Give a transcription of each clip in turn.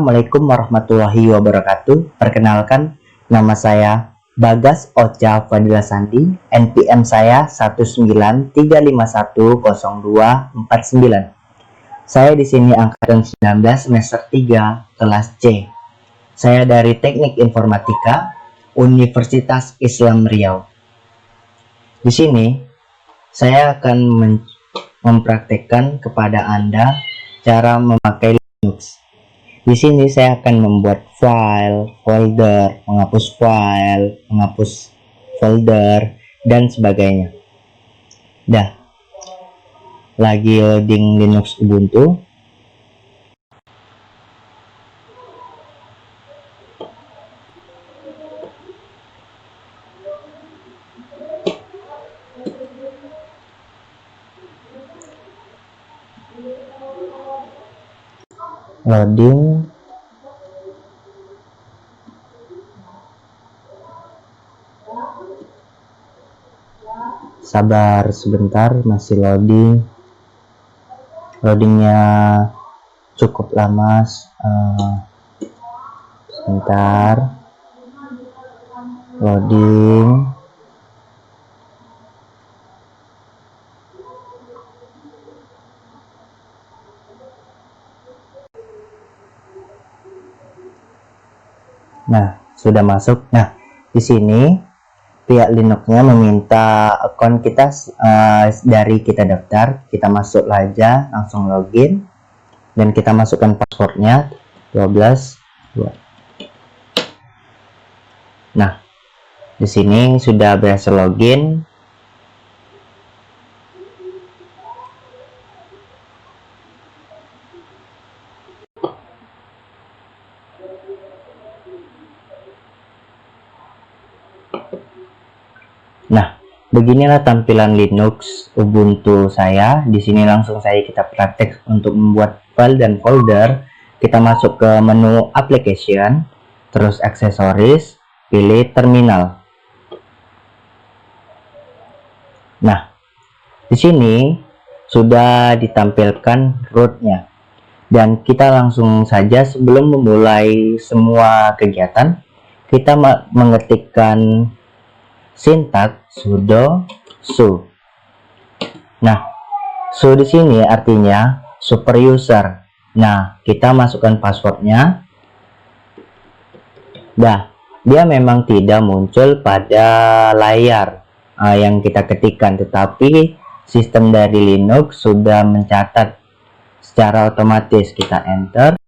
Assalamualaikum warahmatullahi wabarakatuh. Perkenalkan, nama saya Bagas Ocha Fadila Sandi. NPM saya 193510249. Saya di sini angkatan 19 semester 3 kelas C. Saya dari Teknik Informatika Universitas Islam Riau. Di sini saya akan mempraktekkan kepada Anda cara memakai Linux. Di sini saya akan membuat file, folder, menghapus file, menghapus folder, dan sebagainya. Dah, lagi loading Linux Ubuntu. Loading. Sabar sebentar, masih loading. Loadingnya cukup lama. Sebentar. Loading. Nah, sudah masuk. Nah, di sini pihak Linuxnya meminta akun kita dari kita daftar. Kita masuk aja, langsung login, dan kita masukkan passwordnya 12. Nah, di sini sudah berhasil login. Nah, beginilah tampilan Linux Ubuntu saya. Di sini langsung kita praktek untuk membuat file dan folder. Kita masuk ke menu application, terus aksesoris, pilih terminal. Nah, di sini sudah ditampilkan rootnya, dan kita langsung saja sebelum memulai semua kegiatan, kita mengetikkan sintak sudo su. Nah, su di sini artinya super user. Nah, kita masukkan passwordnya. Dah, dia memang tidak muncul pada layar yang kita ketikkan, tetapi sistem dari Linux sudah mencatat secara otomatis. Kita enter.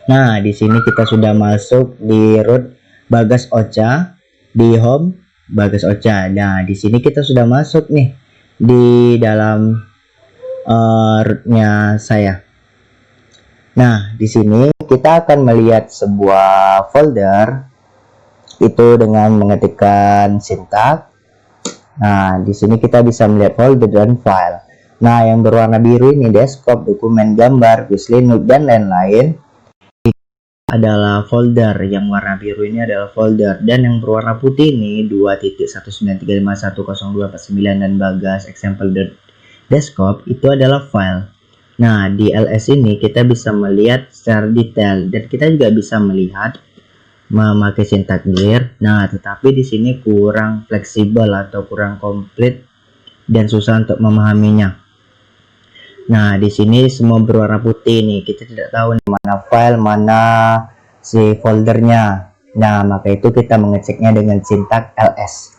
Nah, di sini kita sudah masuk di root Bagas Ocha, di home Bagas Ocha. Nah, di sini kita sudah masuk nih di dalam rootnya saya. Nah, di sini kita akan melihat sebuah folder itu dengan mengetikkan sintak. Nah, di sini kita bisa melihat folder dan file. Nah, yang berwarna biru ini desktop, dokumen, gambar, quiz Linux, dan lain-lain adalah folder. Yang warna biru ini adalah folder, dan yang berwarna putih ini 2.193510249 dan Bagas example desktop itu adalah file. Nah, di ls ini kita bisa melihat secara detail, dan kita juga bisa melihat memakai sintak clear. Nah, tetapi di sini kurang fleksibel atau kurang komplit dan susah untuk memahaminya. Nah, di sini semua berwarna putih nih. Kita tidak tahu nih mana file, mana si foldernya. Nah, maka itu kita mengeceknya dengan sintak ls.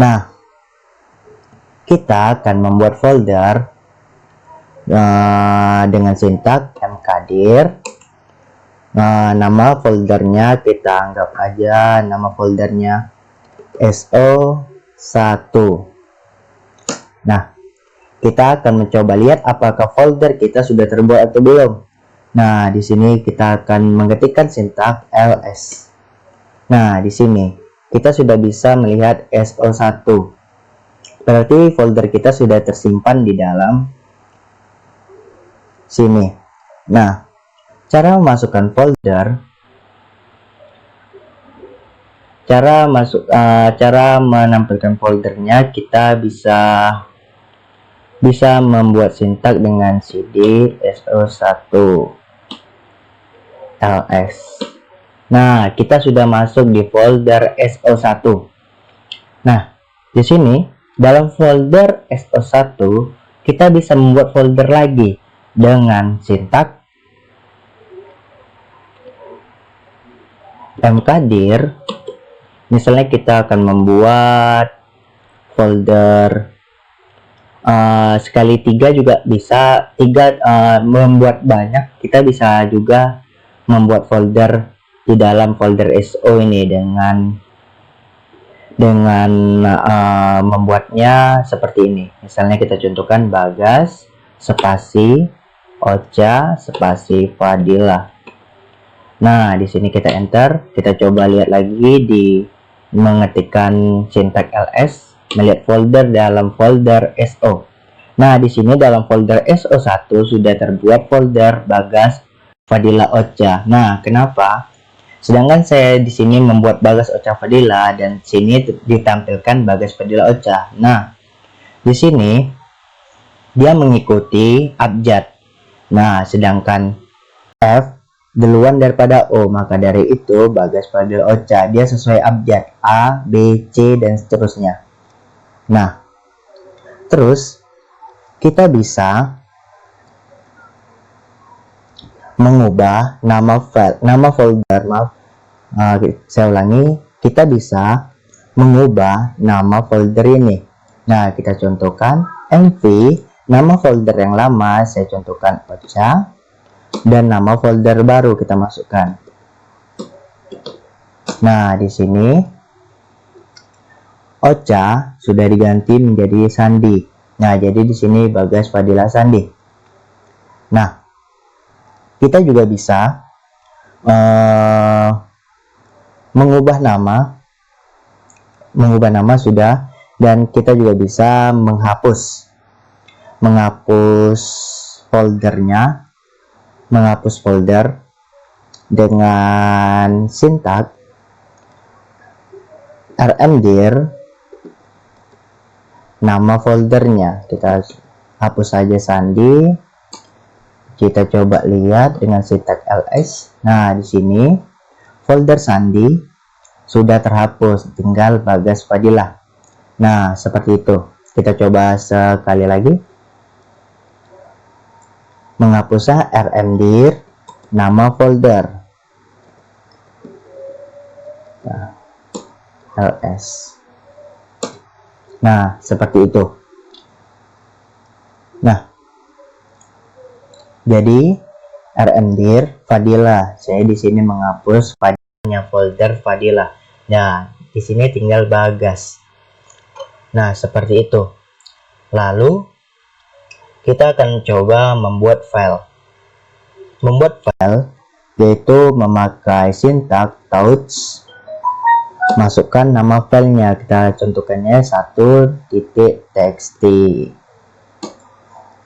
Nah, kita akan membuat folder dengan sintak mkdir. Nama foldernya kita anggap aja nama foldernya so1. Nah, kita akan mencoba lihat apakah folder kita sudah terbuat atau belum. Nah, di sini kita akan mengetikkan sintak ls. Nah, di sini kita sudah bisa melihat so1. Berarti folder kita sudah tersimpan di dalam sini. Nah, cara memasukkan folder, cara menampilkan foldernya, kita bisa membuat sintak dengan cd so1. ls. Nah, kita sudah masuk di folder SO1. Nah, di sini dalam folder SO1 kita bisa membuat folder lagi dengan sintak mkdir. Misalnya kita akan membuat folder sekali 3 juga bisa, membuat banyak, kita bisa juga membuat folder di dalam folder SO ini dengan membuatnya seperti ini. Misalnya kita contohkan Bagas spasi Ocha spasi Fadila. Nah, di sini kita enter, kita coba lihat lagi di mengetikkan sintak ls, melihat folder dalam folder SO. Nah, di sini dalam folder SO1 sudah terbuat folder Bagas Fadila Ocha. Nah, kenapa? Sedangkan saya di sini membuat Bagas Ocha Fadila dan sini ditampilkan Bagas Fadila Ocha. Nah, di sini dia mengikuti abjad. Nah, sedangkan F duluan daripada O, maka dari itu Bagas Fadila Ocha dia sesuai abjad A, B, C dan seterusnya. Nah, terus kita bisa mengubah nama file, nama folder, saya ulangi, kita bisa mengubah nama folder ini. Nah, kita contohkan mv, nama folder yang lama saya contohkan Ocha, dan nama folder baru kita masukkan. Nah, di sini Ocha sudah diganti menjadi Sandi. Nah, jadi di sini Bagas Fadila Sandi. Nah, kita juga bisa mengubah nama sudah, dan kita juga bisa menghapus foldernya, menghapus folder dengan sintak rmdir nama foldernya. Kita hapus saja Sandi, kita coba lihat dengan sintak ls. Nah, di sini folder Sandi sudah terhapus, tinggal Bagas Fadila. Nah, seperti itu. Kita coba sekali lagi. Menghapusnya rmdir nama folder. Nah, ls. Nah, seperti itu. Nah, jadi rmdir Fadila. Saya di sini menghapus Fadilanya folder Fadila. Nah, di sini tinggal Bagas. Nah, seperti itu. Lalu kita akan coba membuat file. Membuat file yaitu memakai sintak touch, masukkan nama filenya, kita contohkannya 1.txt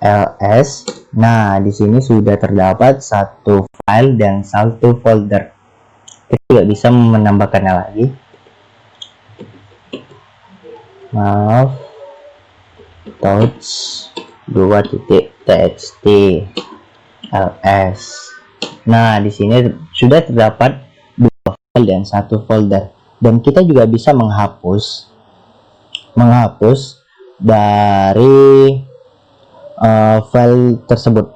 ls. Nah, di sini sudah terdapat satu file dan satu folder. Kita juga bisa menambahkannya lagi. Maaf, touch 2.txt ls. Nah, di sini sudah terdapat dua file dan satu folder, dan kita juga bisa menghapus dari file tersebut.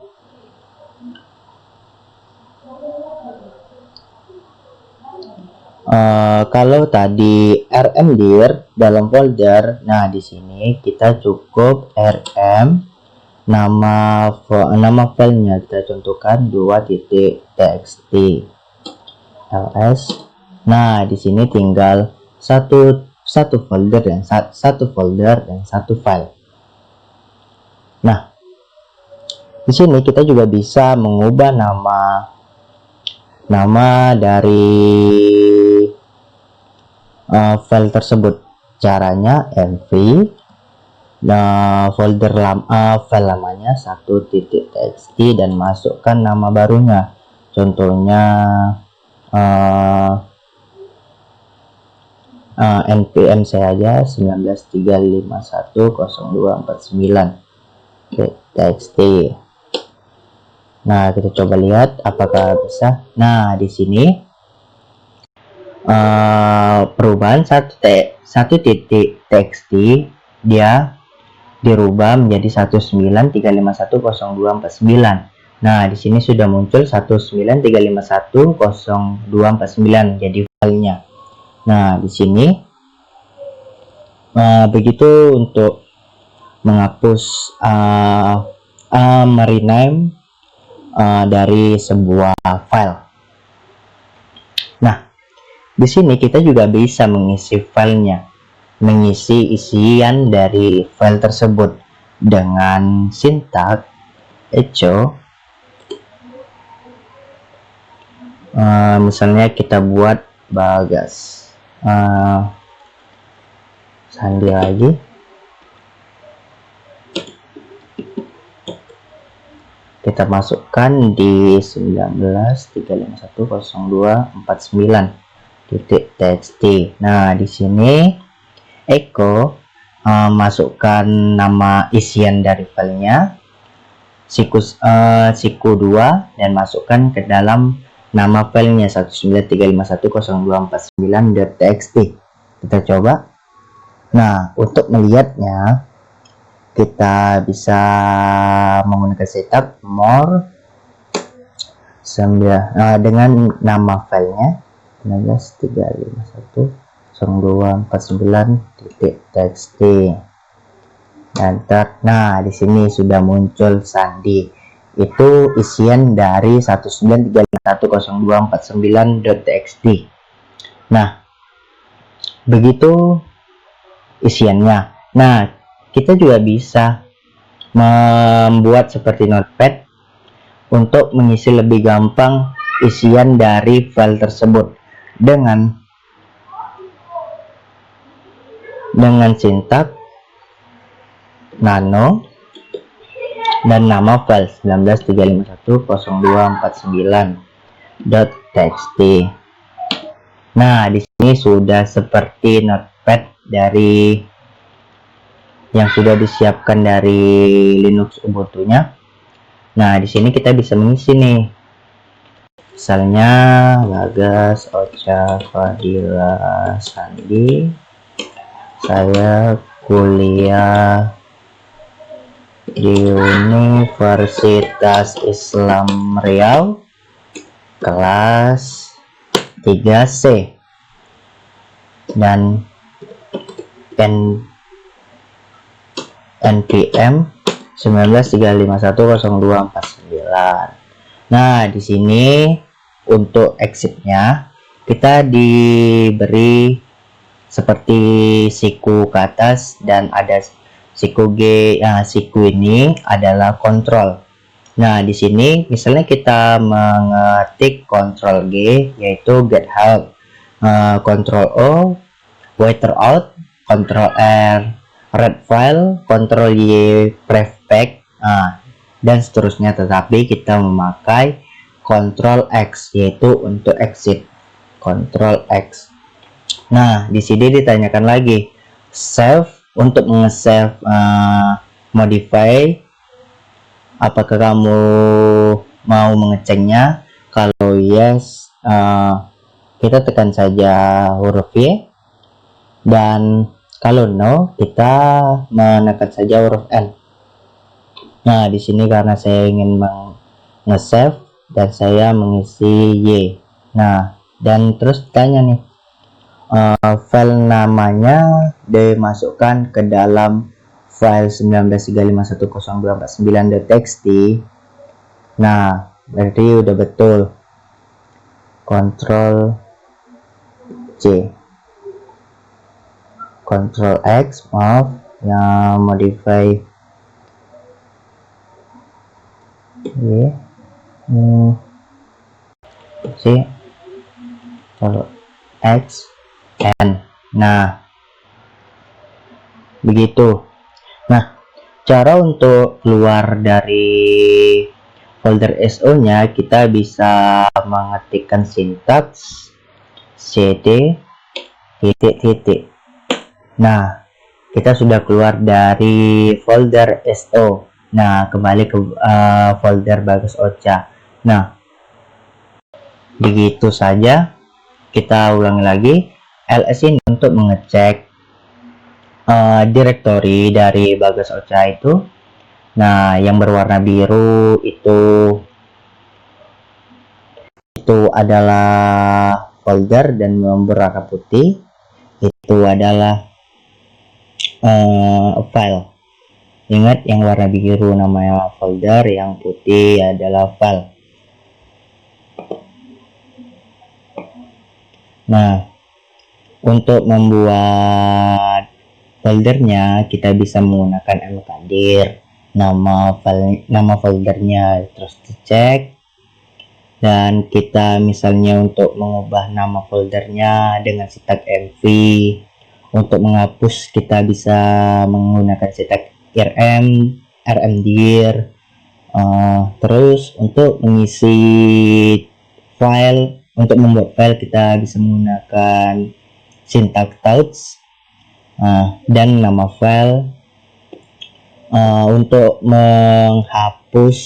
Kalau tadi rmdir dalam folder, nah di sini kita cukup rm nama filenya, kita contohkan 2.txt ls. Nah, di sini tinggal satu folder dan satu file. Nah, di sini kita juga bisa mengubah nama dari file tersebut. Caranya mv, folder file lamanya 1.txt dan masukkan nama barunya. Contohnya npm saya aja 19.351.0249 txt. Nah, kita coba lihat apakah bisa. Nah, di sini perubahan satu titik txt dia dirubah menjadi 1935102449. Nah, di sini sudah muncul 1935100249 jadi filenya. Nah, di sini begitu untuk menghapus merename dari sebuah file. Nah, di sini kita juga bisa mengisi filenya, mengisi isian dari file tersebut dengan sintaks echo. Misalnya kita buat Bagas Sandi lagi. Kita masukkan di 19.351.02.49.txt. Nah, di sini echo masukkan nama isian dari filenya siku2 dan masukkan ke dalam nama filenya 19.351.02.49.txt. Kita coba. Nah, untuk melihatnya kita bisa menggunakan setup more dengan nama filenya 19.351.02.49.txt. Enter. Nah, di sini sudah muncul sandi. Itu isian dari 19.351.02.49.txt. Nah, begitu isiannya. Nah, kita juga bisa membuat seperti notepad untuk mengisi lebih gampang isian dari file tersebut dengan sintaks nano dan nama file 19.351.02.49.txt. Nah, di sini sudah seperti notepad dari yang sudah disiapkan dari Linux Ubuntu-nya. Nah, di sini kita bisa mengisi nih. Misalnya Bagas Ocha Fadila Sandi. Saya kuliah di Universitas Islam Riau kelas 3C dan NPM 19.351.02.49. Nah, di sini untuk exitnya kita diberi seperti siku ke atas dan ada siku G. Siku ini adalah kontrol. Nah, di sini misalnya kita mengetik Ctrl G yaitu get help, Ctrl O waiter out, Ctrl R read file, Ctrl Y prefect, dan seterusnya. Tetapi kita memakai Ctrl X yaitu untuk exit. Ctrl X. Nah, di sini ditanyakan lagi save. Untuk nge-save modify, apakah kamu mau mengeceknya? Kalau yes, kita tekan saja huruf Y, dan kalau no, kita menekan saja huruf N. Nah, di sini karena saya ingin nge-save dan saya mengisi Y. Nah, dan terus tanya nih, file namanya dimasukkan ke dalam file 19.351.02.49.txt. Nah, berarti udah betul. Ctrl C, Ctrl X, maaf, yang modify C, Ctrl X, N. Nah, begitu. Nah, cara untuk keluar dari folder SO nya kita bisa mengetikkan sintaks cd titik. Nah, kita sudah keluar dari folder SO. Nah, kembali ke folder Bagus Ocha. Nah, begitu saja. Kita ulangi lagi. ls ini untuk mengecek directory dari Bagus Ocha itu. Nah, yang berwarna biru itu adalah folder, dan yang berwarna putih itu adalah file. Ingat, yang warna biru namanya folder, yang putih adalah file. Nah, untuk membuat foldernya kita bisa menggunakan mkdir, nama foldernya, terus dicek. Dan kita misalnya untuk mengubah nama foldernya dengan sitak mv. Untuk menghapus kita bisa menggunakan sitak rmdir. Terus untuk mengisi file, untuk membuat file kita bisa menggunakan syntax touch dan nama file. Untuk menghapus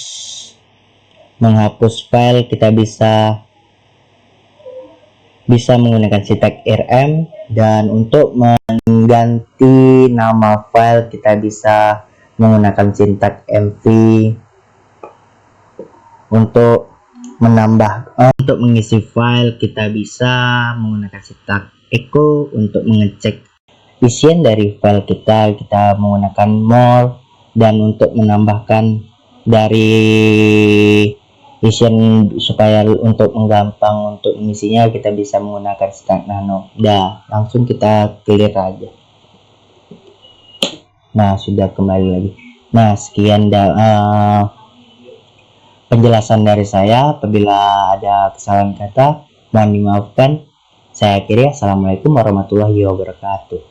file kita bisa menggunakan syntax rm, dan untuk mengganti nama file kita bisa menggunakan syntax mv. Untuk untuk mengisi file kita bisa menggunakan syntax echo. Untuk mengecek isian dari file kita menggunakan more. Dan untuk menambahkan dari isian supaya untuk menggampang untuk mengisinya, kita bisa menggunakan syntax nano. Langsung kita clear aja. Nah, sudah kembali lagi. Nah, sekian penjelasan dari saya. Apabila ada kesalahan kata, mohon dimaafkan. Saya akhiri. Assalamualaikum warahmatullahi wabarakatuh.